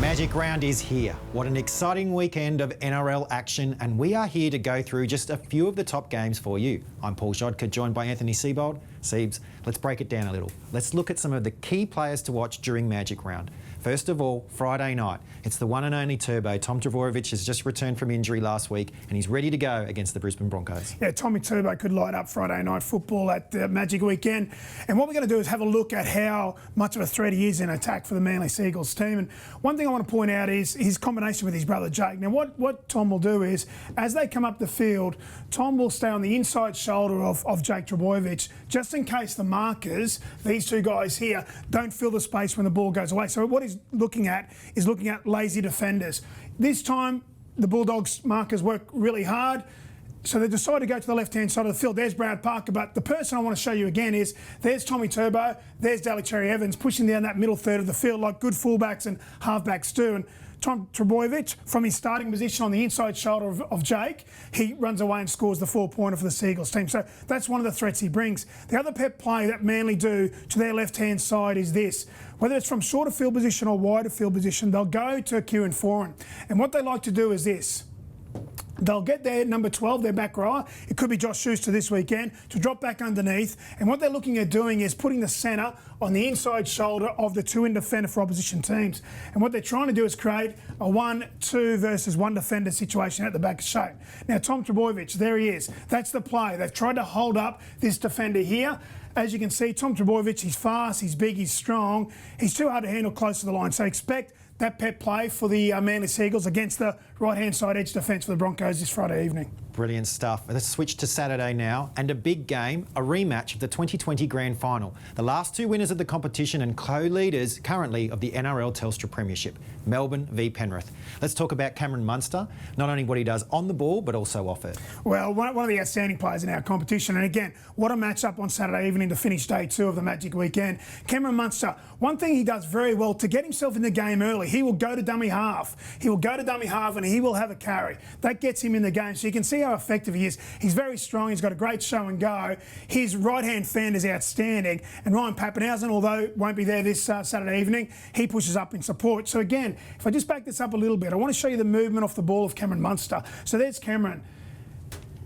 Magic Round is here. What an exciting weekend of NRL action, and we are here to go through just a few of the top games for you. I'm Paul Grzadka, joined by Anthony Seibold. Siebes, let's break it down a little. Let's look at some of the key players to watch during Magic Round. First of all, Friday night. It's the one and only Turbo. Tom Trbojevic has just returned from injury last week and he's ready to go against the Brisbane Broncos. Yeah, Tommy Turbo could light up Friday night football at the Magic Weekend. And what we're going to do is have a look at how much of a threat he is in attack for the Manly Seagulls team. And one thing I want to point out is his combination with his brother Jake. Now, what Tom will do is, as they come up the field, Tom will stay on the inside shoulder of Jake Trbojevic, just in case the markers, these two guys here, don't fill the space when the ball goes away. So what he's looking at is lazy defenders. This time, the Bulldogs markers work really hard, so they decide to go to the left-hand side of the field. There's Brad Parker, but the person I want to show you again is, there's Tommy Turbo, there's Daly Cherry Evans pushing down that middle third of the field like good fullbacks and halfbacks do. And Tom Trbojevic, from his starting position on the inside shoulder of Jake, he runs away and scores the 4-pointer for the Seagulls team. So that's one of the threats he brings. The other pep play that Manly do to their left-hand side is this. Whether it's from shorter field position or wider field position, they'll go to Kieran Foran. And what they like to do is this. They'll get their number 12, their back rower, it could be Josh Schuster this weekend, to drop back underneath. And what they're looking at doing is putting the centre on the inside shoulder of the two-in defender for opposition teams. And what they're trying to do is create a 1-2 versus 1 defender situation at the back of shape. Now, Tom Trbojevic, there he is. That's the play. They've tried to hold up this defender here. As you can see, Tom Trbojevic, he's fast, he's big, he's strong. He's too hard to handle close to the line. So expect that pep play for the Manly Seagulls against the right-hand side edge defence for the Broncos this Friday evening. Brilliant stuff. Let's switch to Saturday now, and a big game, a rematch of the 2020 Grand Final. The last two winners of the competition and co-leaders currently of the NRL Telstra Premiership, Melbourne v Penrith. Let's talk about Cameron Munster, not only what he does on the ball, but also off it. Well, one of the outstanding players in our competition, and again, what a match-up on Saturday evening to finish day 2 of the Magic Weekend. Cameron Munster, one thing he does very well, to get himself in the game early, he will go to dummy half. He will go to dummy half and he will have a carry. That gets him in the game, so you can see how effective he is. He's very strong, he's got a great show and go. His right-hand fan is outstanding, and Ryan Pappenhausen, although won't be there this Saturday evening, he pushes up in support. So again, if I just back this up a little bit, I want to show you the movement off the ball of Cameron Munster. So there's Cameron.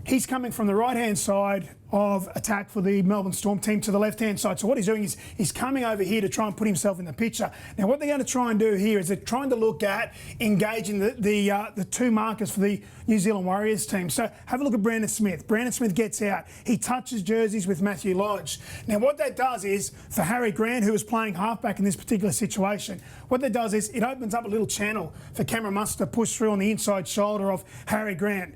He's coming from the right-hand side of attack for the Melbourne Storm team to the left-hand side. So what he's doing is he's coming over here to try and put himself in the picture. Now, what they're going to try and do here is they're trying to look at engaging the two markers for the New Zealand Warriors team. So have a look at Brandon Smith. Brandon Smith gets out. He touches jerseys with Matthew Lodge. Now, what that does is, for Harry Grant, who is playing halfback in this particular situation, what that does is it opens up a little channel for Cameron Munster to push through on the inside shoulder of Harry Grant.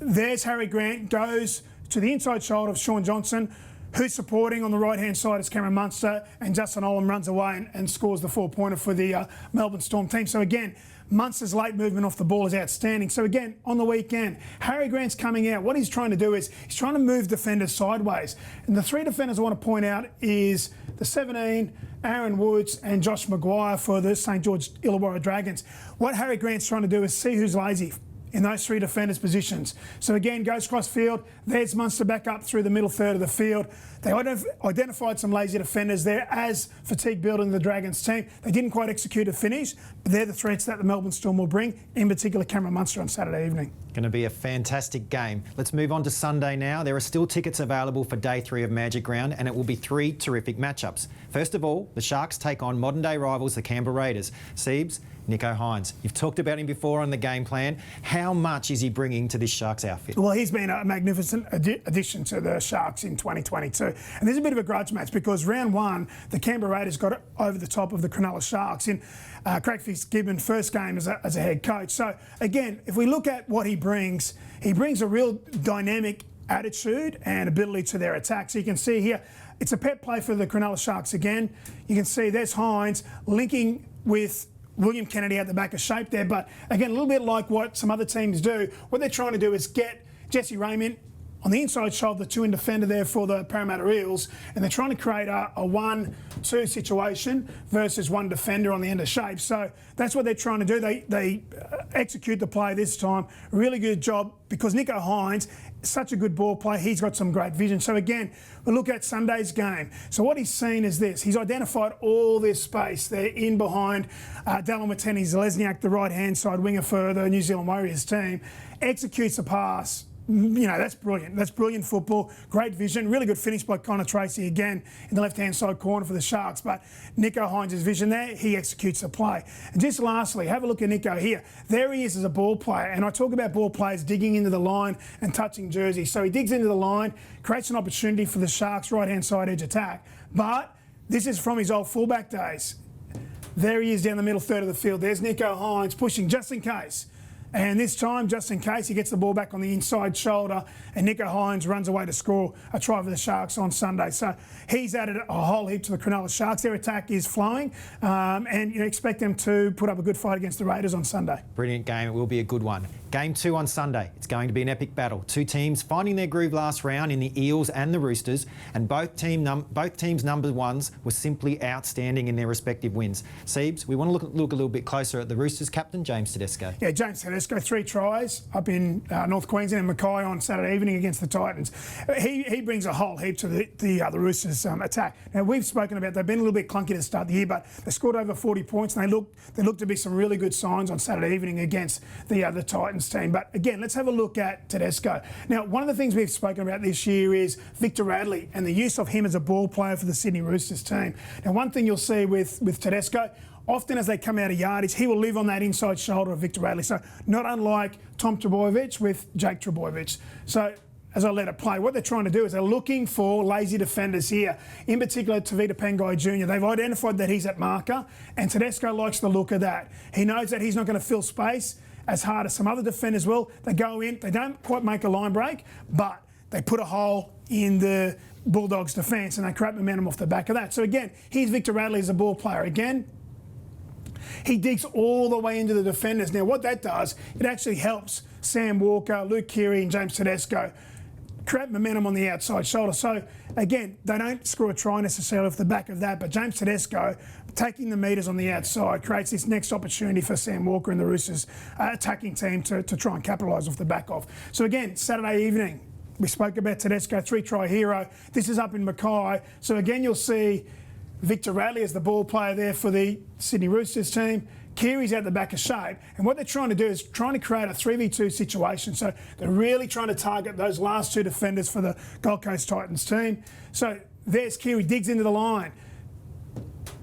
There's Harry Grant, goes to the inside shoulder of Sean Johnson, who's supporting on the right-hand side is Cameron Munster, and Justin Olam runs away and scores the 4-pointer for the Melbourne Storm team. So again, Munster's late movement off the ball is outstanding. So again, on the weekend, Harry Grant's coming out. What he's trying to do is he's trying to move defenders sideways. And the 3 defenders I want to point out is the 17, Aaron Woods and Josh Maguire for the St George Illawarra Dragons. What Harry Grant's trying to do is see who's lazy in those 3 defenders' positions. So again, goes cross field, there's Munster back up through the middle third of the field. They identified some lazy defenders there as fatigue building the Dragons team. They didn't quite execute a finish, but they're the threats that the Melbourne Storm will bring, in particular Cameron Munster on Saturday evening. Going to be a fantastic game. Let's move on to Sunday now. There are still tickets available for day 3 of Magic Round, and it will be 3 terrific matchups. First of all, the Sharks take on modern-day rivals, the Canberra Raiders. Siebes, Nico Hines. You've talked about him before on the game plan. How much is he bringing to this Sharks outfit? Well, he's been a magnificent addition to the Sharks in 2022. And there's a bit of a grudge match because round 1, the Canberra Raiders got it over the top of the Cronulla Sharks in Craig Fitzgibbon's first game as a head coach. So again, if we look at what he brings a real dynamic attitude and ability to their attack. So you can see here, it's a pet play for the Cronulla Sharks again. You can see there's Hines linking with William Kennedy at the back of shape there, but again, a little bit like what some other teams do, what they're trying to do is get Jesse Raymond on the inside shoulder, the 2-in defender there for the Parramatta Eels, and they're trying to create a 1-2 situation versus 1 defender on the end of shape. So that's what they're trying to do. They execute the play this time. Really good job because Nico Hines such a good ball player. He's got some great vision. So again, we look at Sunday's game. So what he's seen is this. He's identified all this space there in behind Dallin Watene-Zelezniak, the right-hand side winger for the New Zealand Warriors team, executes a pass. You know, that's brilliant. That's brilliant football. Great vision. Really good finish by Connor Tracy again in the left-hand side corner for the Sharks. But Nico Hines' vision there, he executes the play. And just lastly, have a look at Nico here. There he is as a ball player. And I talk about ball players digging into the line and touching jerseys. So he digs into the line, creates an opportunity for the Sharks' right-hand side edge attack. But this is from his old fullback days. There he is down the middle third of the field. There's Nico Hines pushing just in case. And this time, just in case, he gets the ball back on the inside shoulder and Nico Hines runs away to score a try for the Sharks on Sunday. So he's added a whole heap to the Cronulla Sharks. Their attack is flowing and you expect them to put up a good fight against the Raiders on Sunday. Brilliant game. It will be a good one. Game 2 on Sunday. It's going to be an epic battle. Two teams finding their groove last round in the Eels and the Roosters, and both teams' number ones were simply outstanding in their respective wins. Siebes, we want to look a little bit closer at the Roosters captain, James Tedesco. Yeah, James Tedesco, 3 tries up in North Queensland and Mackay on Saturday evening against the Titans. He brings a whole heap to the Roosters attack. Now, we've spoken about they've been a little bit clunky to start the year, but they scored over 40 points and they look to be some really good signs on Saturday evening against the Titans team. But again, let's have a look at Tedesco. Now, one of the things we've spoken about this year is Victor Radley and the use of him as a ball player for the Sydney Roosters team. Now, one thing you'll see with Tedesco, often as they come out of yardage, he will live on that inside shoulder of Victor Radley. So not unlike Tom Trbojevic with Jake Trbojevic. So as I let it play, what they're trying to do is they're looking for lazy defenders here, in particular Tavita Pangai Jr. They've identified that he's at marker, and Tedesco likes the look of that. He knows that he's not going to fill space as hard as some other defenders will. They go in, they don't quite make a line break, but they put a hole in the Bulldogs' defence and they create momentum off the back of that. So again, here's Victor Radley as a ball player. Again, he digs all the way into the defenders. Now, what that does, it actually helps Sam Walker, Luke Keary and James Tedesco create momentum on the outside shoulder. So, again, they don't score a try necessarily off the back of that, but James Tedesco, taking the metres on the outside, creates this next opportunity for Sam Walker and the Roosters attacking team to try and capitalise off the back of. So, again, Saturday evening, we spoke about Tedesco, 3-try hero. This is up in Mackay. So, again, you'll see Victor Radley as the ball player there for the Sydney Roosters team. Keary's out the back of shape, and what they're trying to do is trying to create a 3v2 situation. So they're really trying to target those last 2 defenders for the Gold Coast Titans team. So there's Keary, digs into the line,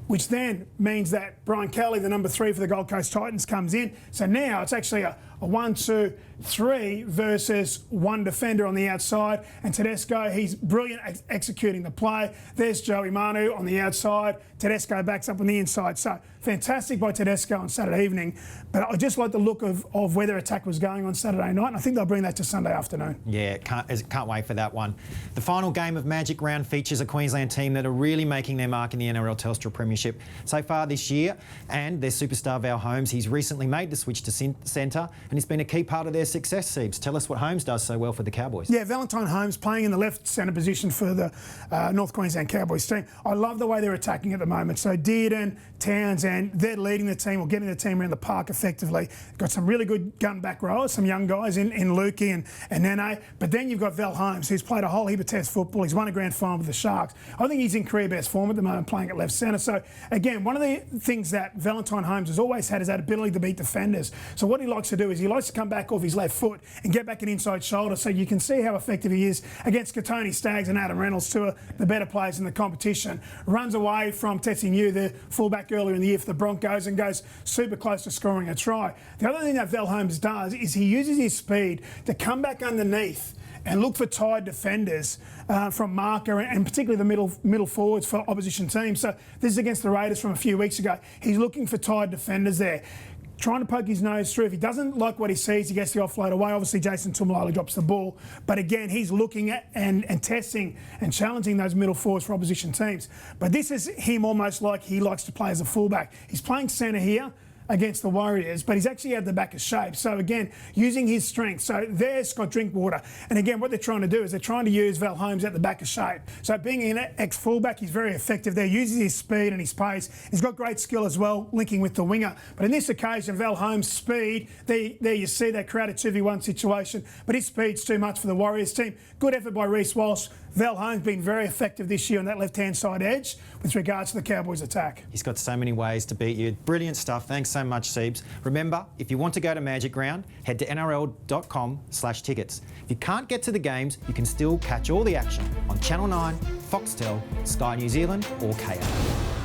which then means that Brian Kelly, the number 3 for the Gold Coast Titans, comes in. So now it's actually a 1-2-3 versus 1 defender on the outside. And Tedesco, he's brilliant at executing the play. There's Joey Manu on the outside. Tedesco backs up on the inside. So fantastic by Tedesco on Saturday evening. But I just like the look of where their attack was going on Saturday night. And I think they'll bring that to Sunday afternoon. Yeah, can't wait for that one. The final game of Magic Round features a Queensland team that are really making their mark in the NRL Telstra Premiership so far this year. And their superstar Val Holmes, he's recently made the switch to centre, and it's been a key part of their success, Siebes. Tell us what Holmes does so well for the Cowboys. Yeah, Valentine Holmes playing in the left centre position for the North Queensland Cowboys team. I love the way they're attacking at the moment. So Dearden, Townsend, they're leading the team or getting the team around the park effectively. Got some really good gun back rowers, some young guys in Lukey and Nene. But then you've got Val Holmes, who's played a whole heap of Test football. He's won a grand final with the Sharks. I think he's in career best form at the moment, playing at left centre. So again, one of the things that Valentine Holmes has always had is that ability to beat defenders. So what he likes to do is he likes to come back off his left foot and get back an inside shoulder, so you can see how effective he is against Katoni Staggs and Adam Reynolds, 2 of the better players in the competition. Runs away from Tetsi New, the fullback earlier in the year for the Broncos, and goes super close to scoring a try. The other thing that Val Holmes does is he uses his speed to come back underneath and look for tied defenders from marker and particularly the middle forwards for opposition teams. So this is against the Raiders from a few weeks ago. He's looking for tied defenders there, trying to poke his nose through. If he doesn't like what he sees, he gets the offload away. Obviously, Jason Tumalali drops the ball. But again, he's looking at and testing and challenging those middle forwards for opposition teams. But this is him almost like he likes to play as a fullback. He's playing centre here. against the Warriors, but he's actually out the back of shape. So again, using his strength. So there's Scott Drinkwater. And again, what they're trying to do is they're trying to use Val Holmes at the back of shape. So being an ex-fullback, he's very effective there, uses his speed and his pace. He's got great skill as well, linking with the winger. But in this occasion, Val Holmes' speed, there you see that crowded 2v1 situation, but his speed's too much for the Warriors team. Good effort by Reece Walsh. Val Holmes been very effective this year on that left-hand side edge with regards to the Cowboys' attack. He's got so many ways to beat you. Brilliant stuff. Thanks so much, Seibs. Remember, if you want to go to Magic Round, head to nrl.com/tickets. If you can't get to the games, you can still catch all the action on Channel 9, Foxtel, Sky New Zealand or KO.